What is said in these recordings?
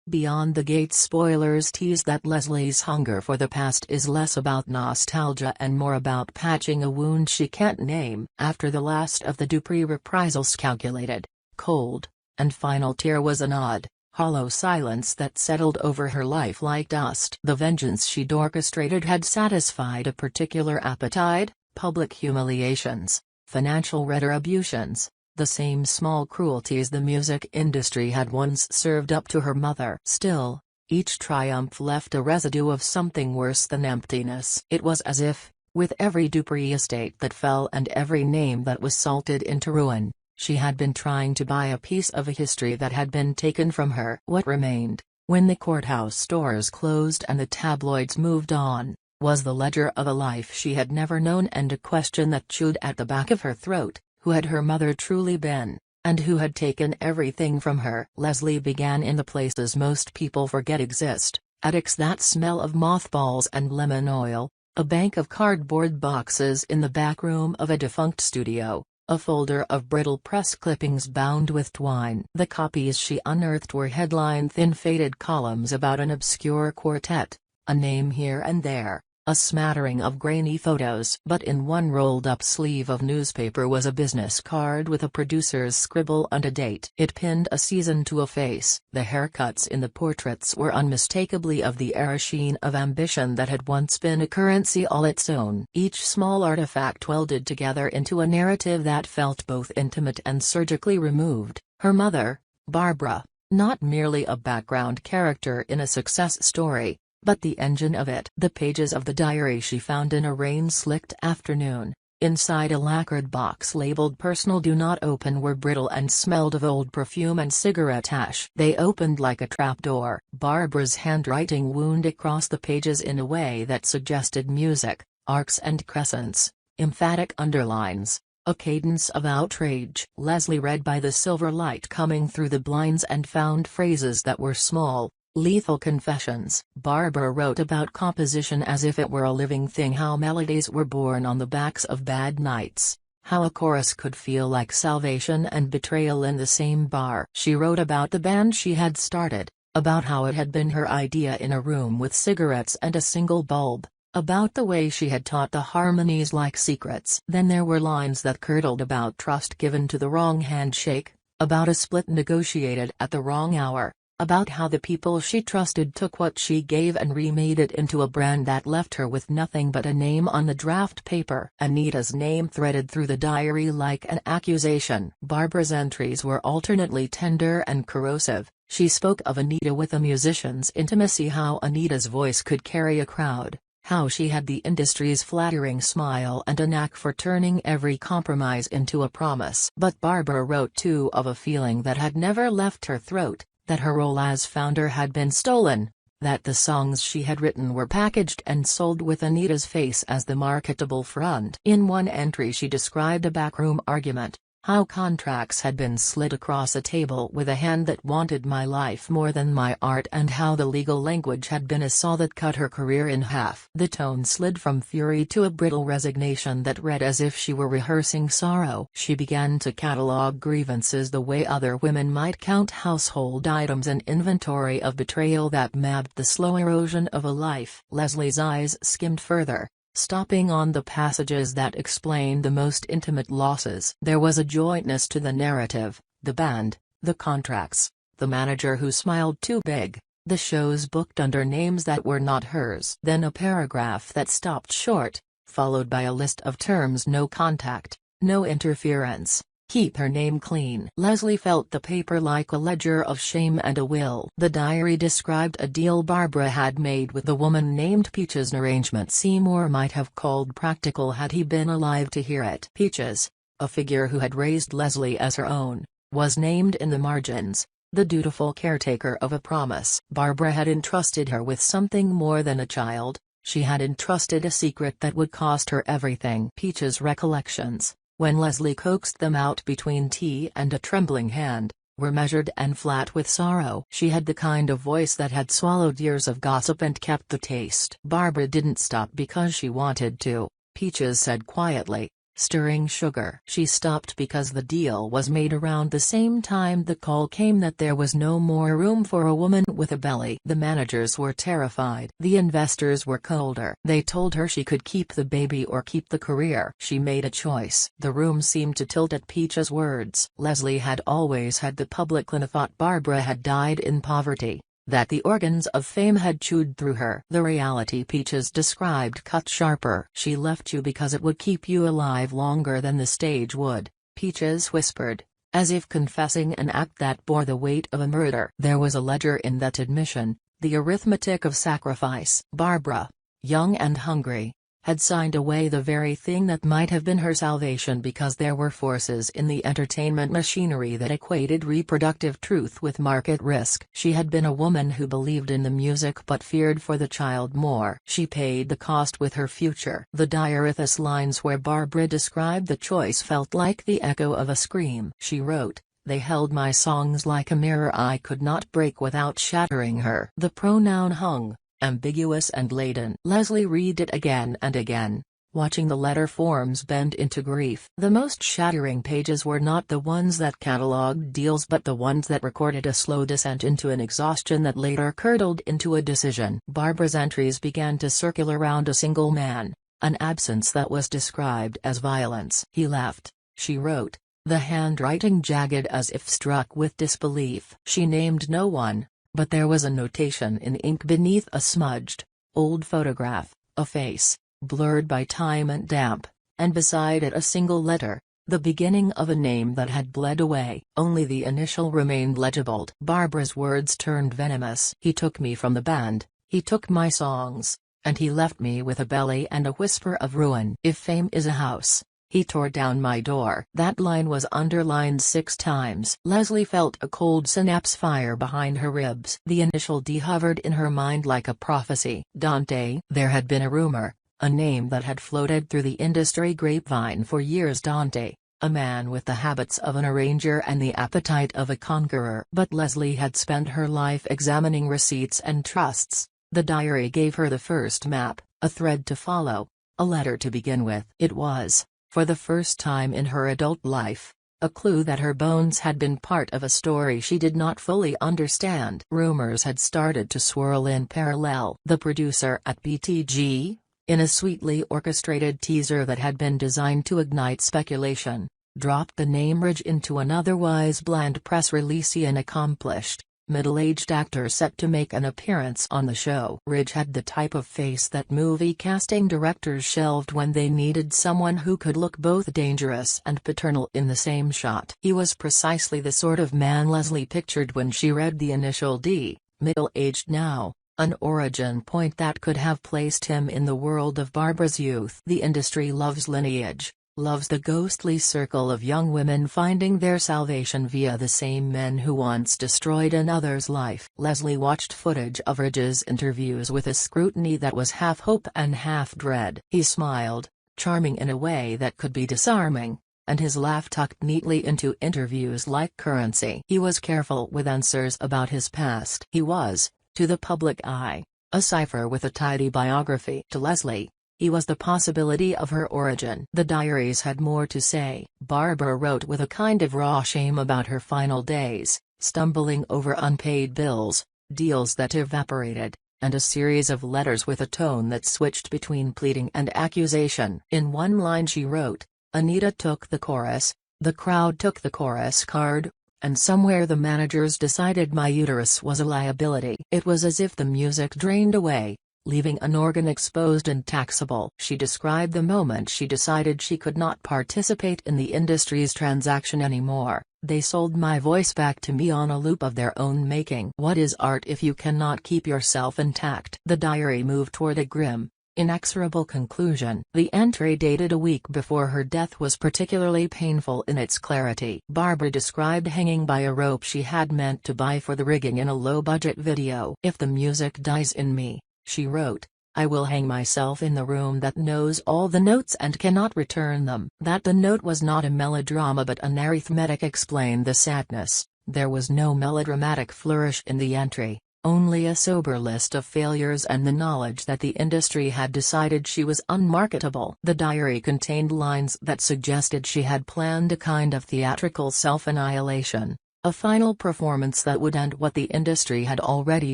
Beyond the Gates spoilers tease that Leslie's hunger for the past is less about nostalgia and more about patching a wound she can't name. After the last of the Dupree reprisals, calculated, cold, and final tear was an odd, hollow silence that settled over her life like dust. The vengeance she'd orchestrated had satisfied a particular appetite: public humiliations, financial retributions, the same small cruelties the music industry had once served up to her mother. Still, each triumph left a residue of something worse than emptiness. It was as if, with every Dupree estate that fell and every name that was salted into ruin, she had been trying to buy a piece of a history that had been taken from her. What remained, when the courthouse stores closed and the tabloids moved on, was the ledger of a life she had never known and a question that chewed at the back of her throat: who had her mother truly been, and who had taken everything from her? Leslie began in the places most people forget exist: attics that smell of mothballs and lemon oil, a bank of cardboard boxes in the back room of a defunct studio, a folder of brittle press clippings bound with twine. The copies she unearthed were headline-thin faded columns about an obscure quartet, a name here and there, a smattering of grainy photos. But in one rolled-up sleeve of newspaper was a business card with a producer's scribble and a date. It pinned a season to a face. The haircuts in the portraits were unmistakably of the era sheen of ambition that had once been a currency all its own. Each small artifact welded together into a narrative that felt both intimate and surgically removed. Her mother, Barbara, not merely a background character in a success story, but the engine of it. The pages of the diary she found in a rain-slicked afternoon, inside a lacquered box labeled "Personal Do Not Open," were brittle and smelled of old perfume and cigarette ash. They opened like a trapdoor. Barbara's handwriting wound across the pages in a way that suggested music, arcs and crescents, emphatic underlines, a cadence of outrage. Leslie read by the silver light coming through the blinds and found phrases that were small, lethal confessions. Barbara wrote about composition as if it were a living thing: how melodies were born on the backs of bad nights, how a chorus could feel like salvation and betrayal in the same bar. She wrote about the band she had started, about how it had been her idea in a room with cigarettes and a single bulb, about the way she had taught the harmonies like secrets. Then there were lines that curdled about trust given to the wrong handshake, about a split negotiated at the wrong hour, about how the people she trusted took what she gave and remade it into a brand that left her with nothing but a name on the draft paper. Anita's name threaded through the diary like an accusation. Barbara's entries were alternately tender and corrosive. She spoke of Anita with a musician's intimacy: how Anita's voice could carry a crowd, how she had the industry's flattering smile and a knack for turning every compromise into a promise. But Barbara wrote too of a feeling that had never left her throat, that her role as founder had been stolen, that the songs she had written were packaged and sold with Anita's face as the marketable front. In one entry she described a backroom argument: how contracts had been slid across a table with a hand that wanted my life more than my art, and how the legal language had been a saw that cut her career in half. The tone slid from fury to a brittle resignation that read as if she were rehearsing sorrow. She began to catalogue grievances the way other women might count household items, an inventory of betrayal that mapped the slow erosion of a life. Leslie's eyes skimmed further, stopping on the passages that explained the most intimate losses. There was a jointness to the narrative: the band, the contracts, the manager who smiled too big, the shows booked under names that were not hers. Then a paragraph that stopped short, followed by a list of terms: no contact, no interference, keep her name clean. Leslie felt the paper like a ledger of shame and a will. The diary described a deal Barbara had made with a woman named Peaches, an arrangement Seymour might have called practical had he been alive to hear it. Peaches, a figure who had raised Leslie as her own, was named in the margins, the dutiful caretaker of a promise. Barbara had entrusted her with something more than a child: she had entrusted a secret that would cost her everything. Peaches' recollections, when Leslie coaxed them out between tea and a trembling hand, were measured and flat with sorrow. She had the kind of voice that had swallowed years of gossip and kept the taste. Barbara didn't stop because she wanted to, Peaches said quietly. stirring sugar. She stopped because the deal was made around the same time the call came that there was no more room for a woman with a belly. The managers were terrified. The investors were colder. They told her she could keep the baby or keep the career. She made a choice. The room seemed to tilt at Peach's words. Leslie had always had the public thought Barbara had died in poverty, that the organs of fame had chewed through her. The reality Peaches described cut sharper. She left you because it would keep you alive longer than the stage would, Peaches whispered, as if confessing an act that bore the weight of a murder. There was a ledger in that admission, the arithmetic of sacrifice. Barbara, young and hungry, had signed away the very thing that might have been her salvation because there were forces in the entertainment machinery that equated reproductive truth with market risk. She had been a woman who believed in the music but feared for the child more. She paid the cost with her future. The diarithus lines where Barbara described the choice felt like the echo of a scream. She wrote, "They held my songs like a mirror I could not break without shattering her." The pronoun hung, ambiguous and laden. Leslie read it again and again, watching the letter forms bend into grief. The most shattering pages were not the ones that catalogued deals but the ones that recorded a slow descent into an exhaustion that later curdled into a decision. Barbara's entries began to circle around a single man, an absence that was described as violence. "He left," she wrote, the handwriting jagged as if struck with disbelief. She named no one, but there was a notation in ink beneath a smudged, old photograph, a face, blurred by time and damp, and beside it a single letter, the beginning of a name that had bled away. Only the initial remained legible. Barbara's words turned venomous. "He took me from the band, he took my songs, and he left me with a belly and a whisper of ruin. If fame is a house, he tore down my door." That line was underlined 6 times. Leslie felt a cold synapse fire behind her ribs. The initial D hovered in her mind like a prophecy. Dante. There had been a rumor, a name that had floated through the industry grapevine for years. Dante, a man with the habits of an arranger and the appetite of a conqueror. But Leslie had spent her life examining receipts and trusts. The diary gave her the first map, a thread to follow, a letter to begin with. It was, for the first time in her adult life, a clue that her bones had been part of a story she did not fully understand. Rumors had started to swirl in parallel. The producer at BTG, in a sweetly orchestrated teaser that had been designed to ignite speculation, dropped the name Ridge into an otherwise bland press release. An accomplished, middle-aged actor set to make an appearance on the show. Ridge had the type of face that movie casting directors shelved when they needed someone who could look both dangerous and paternal in the same shot. He was precisely the sort of man Leslie pictured when she read the initial D, middle-aged now, an origin point that could have placed him in the world of Barbara's youth. The industry loves lineage, loves the ghostly circle of young women finding their salvation via the same men who once destroyed another's life. Leslie watched footage of Ridge's interviews with a scrutiny that was half hope and half dread. He smiled, charming in a way that could be disarming, and his laugh tucked neatly into interviews like currency. He was careful with answers about his past. He was, to the public eye, a cipher with a tidy biography. To Leslie, he was the possibility of her origin. The diaries had more to say. Barbara wrote with a kind of raw shame about her final days, stumbling over unpaid bills, deals that evaporated, and a series of letters with a tone that switched between pleading and accusation. In one line she wrote, "Anita took the chorus, the crowd took the chorus card, and somewhere the managers decided my uterus was a liability." It was as if the music drained away, leaving an organ exposed and taxable. She described the moment she decided she could not participate in the industry's transaction anymore. "They sold my voice back to me on a loop of their own making. What is art if you cannot keep yourself intact?" The diary moved toward a grim, inexorable conclusion. The entry dated a week before her death was particularly painful in its clarity. Barbara described hanging by a rope she had meant to buy for the rigging in a low-budget video. "If the music dies in me," she wrote, "I will hang myself in the room that knows all the notes and cannot return them." That the note was not a melodrama but an arithmetic explained the sadness. There was no melodramatic flourish in the entry, Only a sober list of failures and the knowledge that the industry had decided she was unmarketable. The diary contained lines that suggested she had planned a kind of theatrical self-annihilation, a final performance that would end what the industry had already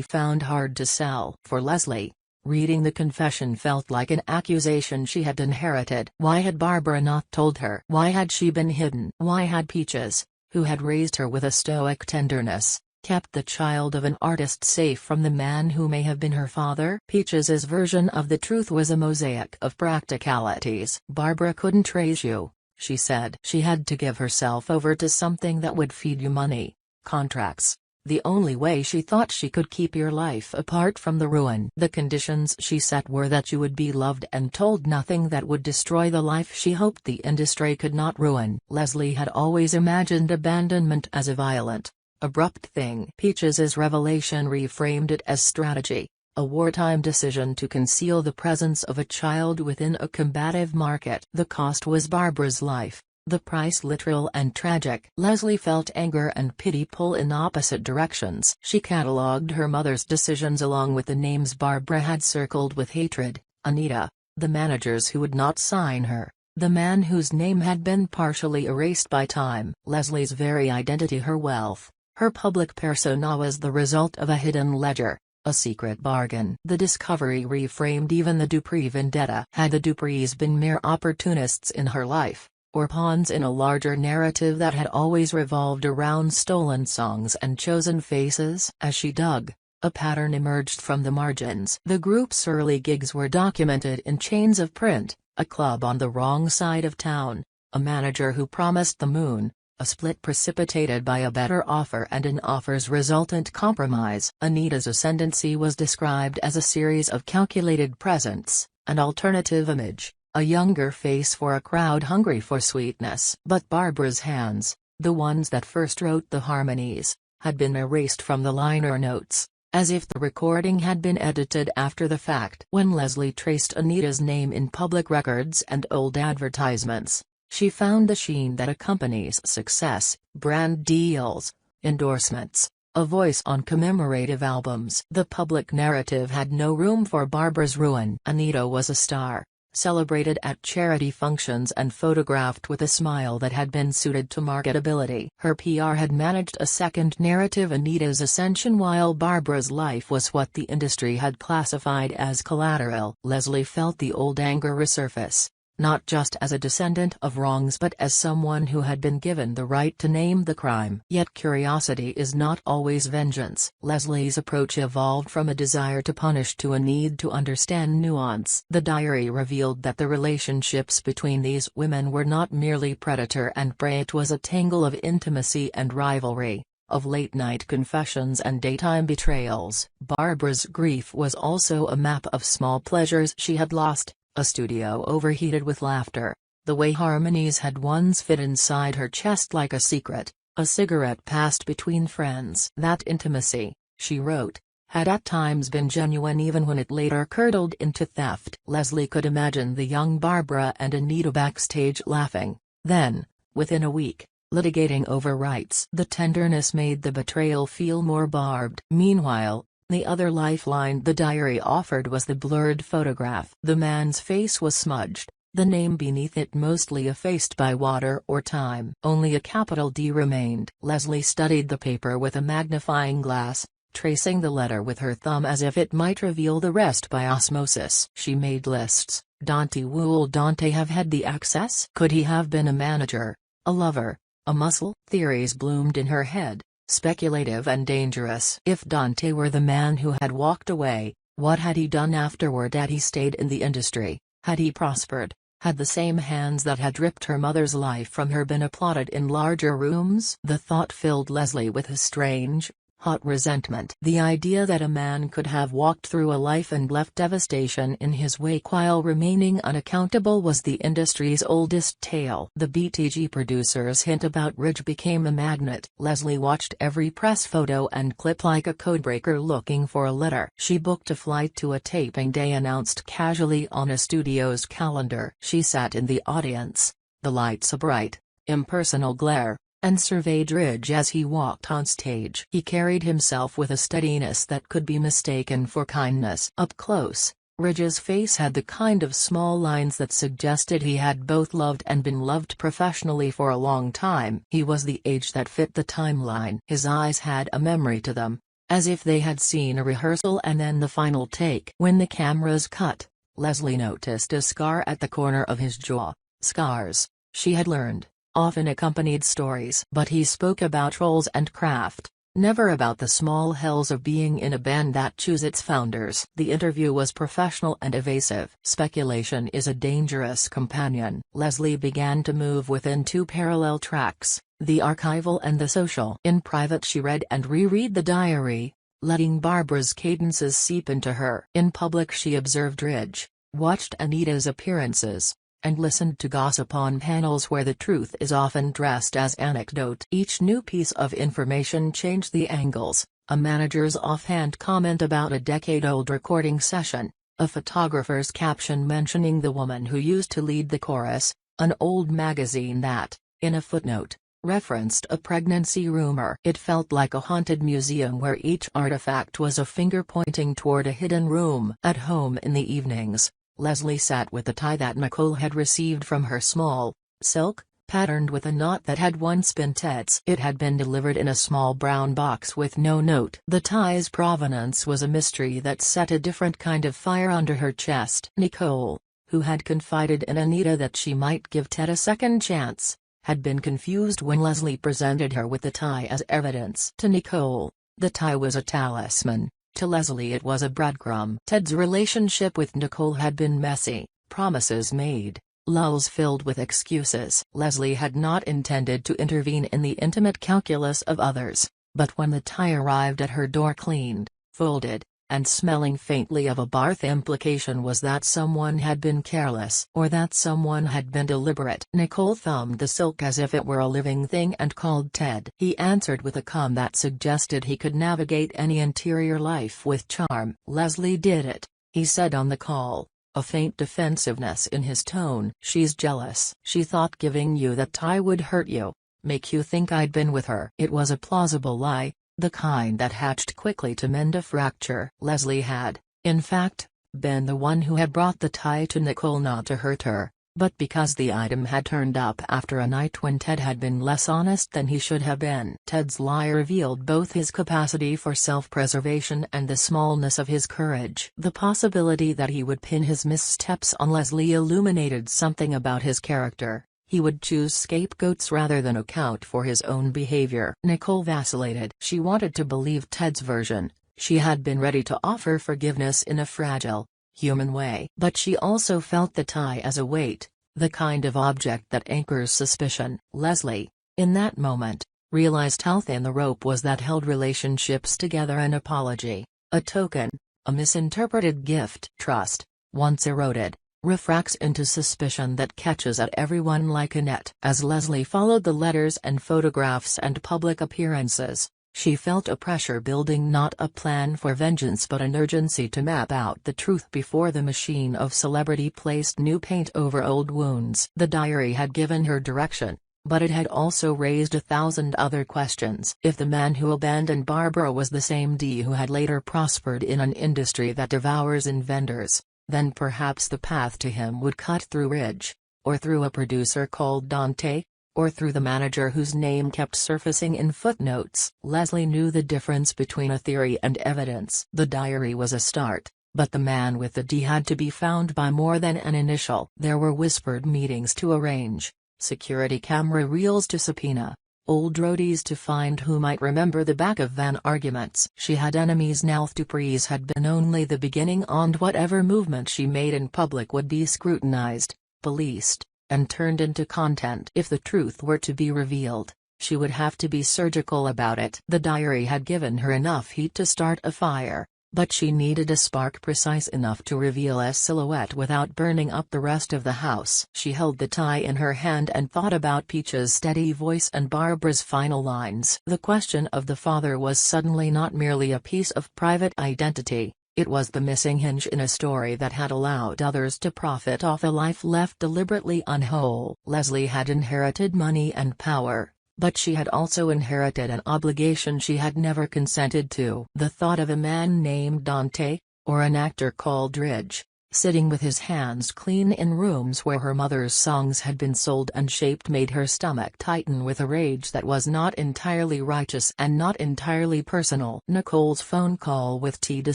found hard to sell. For Leslie, reading the confession felt like an accusation she had inherited. Why had Barbara not told her? Why had she been hidden? Why had Peaches, who had raised her with a stoic tenderness, kept the child of an artist safe from the man who may have been her father? Peaches's version of the truth was a mosaic of practicalities. Barbara couldn't raise you, she said. She had to give herself over to something that would feed you money, contracts. The only way she thought she could keep your life apart from the ruin. The conditions she set were that you would be loved and told nothing that would destroy the life she hoped the industry could not ruin. Leslie had always imagined abandonment as a violent, abrupt thing. Peaches's revelation reframed it as strategy, a wartime decision to conceal the presence of a child within a combative market. The cost was Barbara's life. The price literal and tragic. Leslie felt anger and pity pull in opposite directions. She catalogued her mother's decisions along with the names Barbara had circled with hatred: Anita, the managers who would not sign her, the man whose name had been partially erased by time. Leslie's very identity, her wealth, her public persona was the result of a hidden ledger, a secret bargain. The discovery reframed even the Dupree vendetta. Had the Duprees been mere opportunists in her life, or pawns in a larger narrative that had always revolved around stolen songs and chosen faces? As she dug, a pattern emerged from the margins. The group's early gigs were documented in chains of print: a club on the wrong side of town, a manager who promised the moon, a split precipitated by a better offer and an offer's resultant compromise. Anita's ascendancy was described as a series of calculated presents, an alternative image, a younger face for a crowd hungry for sweetness. But Barbara's hands, the ones that first wrote the harmonies, had been erased from the liner notes, as if the recording had been edited after the fact. When Leslie traced Anita's name in public records and old advertisements, she found the sheen that accompanies success: brand deals, endorsements, a voice on commemorative albums. The public narrative had no room for Barbara's ruin. Anita was a star, celebrated at charity functions and photographed with a smile that had been suited to marketability. Her PR had managed a second narrative: Anita's ascension, while Barbara's life was what the industry had classified as collateral. Leslie felt the old anger resurface, not just as a descendant of wrongs but as someone who had been given the right to name the crime. Yet curiosity is not always vengeance. Leslie's approach evolved from a desire to punish to a need to understand nuance. The diary revealed that the relationships between these women were not merely predator and prey. It was a tangle of intimacy and rivalry, of late-night confessions and daytime betrayals. Barbara's grief was also a map of small pleasures she had lost: a studio overheated with laughter, the way harmonies had once fit inside her chest like a secret, a cigarette passed between friends. That intimacy, she wrote, had at times been genuine even when it later curdled into theft. Leslie could imagine the young Barbara and Anita backstage laughing, then, within a week, litigating over rights. The tenderness made the betrayal feel more barbed. Meanwhile, the other lifeline the diary offered was the blurred photograph. The man's face was smudged, the name beneath it mostly effaced by water or time. Only a capital D remained. Leslie studied the paper with a magnifying glass, tracing the letter with her thumb as if it might reveal the rest by osmosis. She made lists. Would Dante have had the access? Could he have been a manager, a lover, a muscle? Theories bloomed in her head, speculative and dangerous. If Dante were the man who had walked away, what had he done afterward? Had he stayed in the industry? Had he prospered? Had the same hands that had ripped her mother's life from her been applauded in larger rooms? The thought filled Leslie with a strange, hot resentment. The idea that a man could have walked through a life and left devastation in his wake while remaining unaccountable was the industry's oldest tale. The BTG producers' hint about Ridge became a magnet. Leslie watched every press photo and clip like a codebreaker looking for a letter. She booked a flight to a taping day announced casually on a studio's calendar. She sat in the audience, the lights a bright, impersonal glare, and surveyed Ridge as he walked on stage. He carried himself with a steadiness that could be mistaken for kindness. Up close, Ridge's face had the kind of small lines that suggested he had both loved and been loved professionally for a long time. He was the age that fit the timeline. His eyes had a memory to them, as if they had seen a rehearsal and then the final take. When the cameras cut, Leslie noticed a scar at the corner of his jaw. Scars, she had learned, often accompanied stories. But he spoke about roles and craft, never about the small hells of being in a band that choose its founders. The interview was professional and evasive. Speculation is a dangerous companion. Leslie began to move within two parallel tracks, the archival and the social. In private she read and reread the diary, letting Barbara's cadences seep into her. In public she observed Ridge, watched Anita's appearances, and listened to gossip on panels where the truth is often dressed as anecdote. Each new piece of information changed the angles: a manager's offhand comment about a decade-old recording session, a photographer's caption mentioning the woman who used to lead the chorus, an old magazine that, in a footnote, referenced a pregnancy rumor. It felt like a haunted museum where each artifact was a finger pointing toward a hidden room. At home in the evenings, Leslie sat with the tie that Nicole had received from her small, silk, patterned with a knot that had once been Ted's. It had been delivered in a small brown box with no note. The tie's provenance was a mystery that set a different kind of fire under her chest. Nicole, who had confided in Anita that she might give Ted a second chance, had been confused when Leslie presented her with the tie as evidence. To Nicole, the tie was a talisman. To Leslie it was a breadcrumb. Ted's relationship with Nicole had been messy, promises made, lulls filled with excuses. Leslie had not intended to intervene in the intimate calculus of others, but when the tie arrived at her door cleaned, folded, and smelling faintly of a barth, implication was that someone had been careless or that someone had been deliberate. Nicole thumbed the silk as if it were a living thing and called Ted. He answered with a calm that suggested he could navigate any interior life with charm. "Leslie did it," he said on the call, a faint defensiveness in his tone. "She's jealous. She thought giving you that tie would hurt you, make you think I'd been with her." It was a plausible lie, the kind that hatched quickly to mend a fracture. Leslie had, in fact, been the one who had brought the tie to Nicole not to hurt her, but because the item had turned up after a night when Ted had been less honest than he should have been. Ted's lie revealed both his capacity for self-preservation and the smallness of his courage. The possibility that he would pin his missteps on Leslie illuminated something about his character. He would choose scapegoats rather than account for his own behavior. Nicole vacillated. She wanted to believe Ted's version. She had been ready to offer forgiveness in a fragile, human way. But she also felt the tie as a weight, the kind of object that anchors suspicion. Leslie, in that moment, realized how thin the rope was that held relationships together. An apology, a token, a misinterpreted gift. Trust, once eroded, refracts into suspicion that catches at everyone like a net. As Leslie followed the letters and photographs and public appearances, she felt a pressure building, not a plan for vengeance but an urgency to map out the truth before the machine of celebrity placed new paint over old wounds. The diary had given her direction, but it had also raised 1,000 other questions. If the man who abandoned Barbara was the same D who had later prospered in an industry that devours inventors, then perhaps the path to him would cut through Ridge, or through a producer called Dante, or through the manager whose name kept surfacing in footnotes. Leslie knew the difference between a theory and evidence. The diary was a start, but the man with the D had to be found by more than an initial. There were whispered meetings to arrange, security camera reels to subpoena, old roadies to find who might remember the back of van arguments. She had enemies now. Dupree's had been only the beginning, and whatever movement she made in public would be scrutinized, policed, and turned into content. If the truth were to be revealed, she would have to be surgical about it. The diary had given her enough heat to start a fire, but she needed a spark precise enough to reveal a silhouette without burning up the rest of the house. She held the tie in her hand and thought about Peach's steady voice and Barbara's final lines. The question of the father was suddenly not merely a piece of private identity, it was the missing hinge in a story that had allowed others to profit off a life left deliberately unwhole. Leslie had inherited money and power, But she had also inherited an obligation she had never consented to. The thought of a man named Dante, or an actor called Ridge, sitting with his hands clean in rooms where her mother's songs had been sold and shaped made her stomach tighten with a rage that was not entirely righteous and not entirely personal. Nicole's phone call with Ted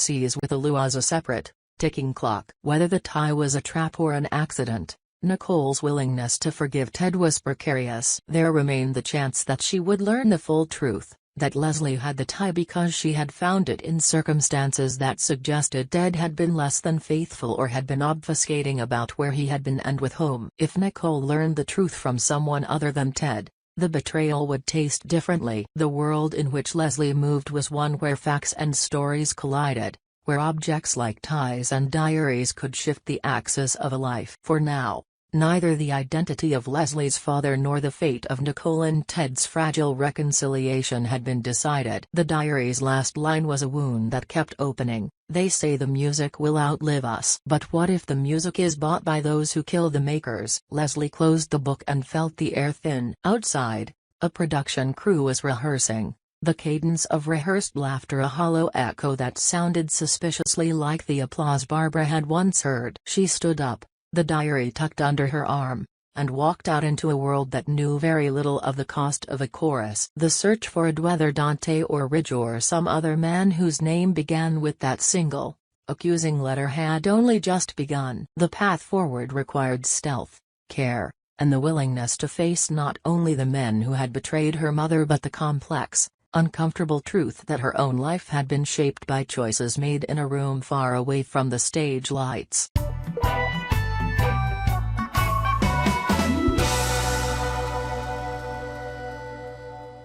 sees with Lou as a separate, ticking clock. Whether the tie was a trap or an accident, Nicole's willingness to forgive Ted was precarious. There remained the chance that she would learn the full truth, that Leslie had the tie because she had found it in circumstances that suggested Ted had been less than faithful or had been obfuscating about where he had been and with whom. If Nicole learned the truth from someone other than Ted, the betrayal would taste differently. The world in which Leslie moved was one where facts and stories collided, where objects like ties and diaries could shift the axis of a life. For now, neither the identity of Leslie's father nor the fate of Nicole and Ted's fragile reconciliation had been decided. The diary's last line was a wound that kept opening. They say the music will outlive us. But what if the music is bought by those who kill the makers? Leslie closed the book and felt the air thin. Outside, a production crew was rehearsing. The cadence of rehearsed laughter, a hollow echo that sounded suspiciously like the applause Barbara had once heard. She stood up, the diary tucked under her arm, and walked out into a world that knew very little of the cost of a chorus. The search for whether Dante or Ridge or some other man whose name began with that single, accusing letter had only just begun. The path forward required stealth, care, and the willingness to face not only the men who had betrayed her mother but the complex, uncomfortable truth that her own life had been shaped by choices made in a room far away from the stage lights.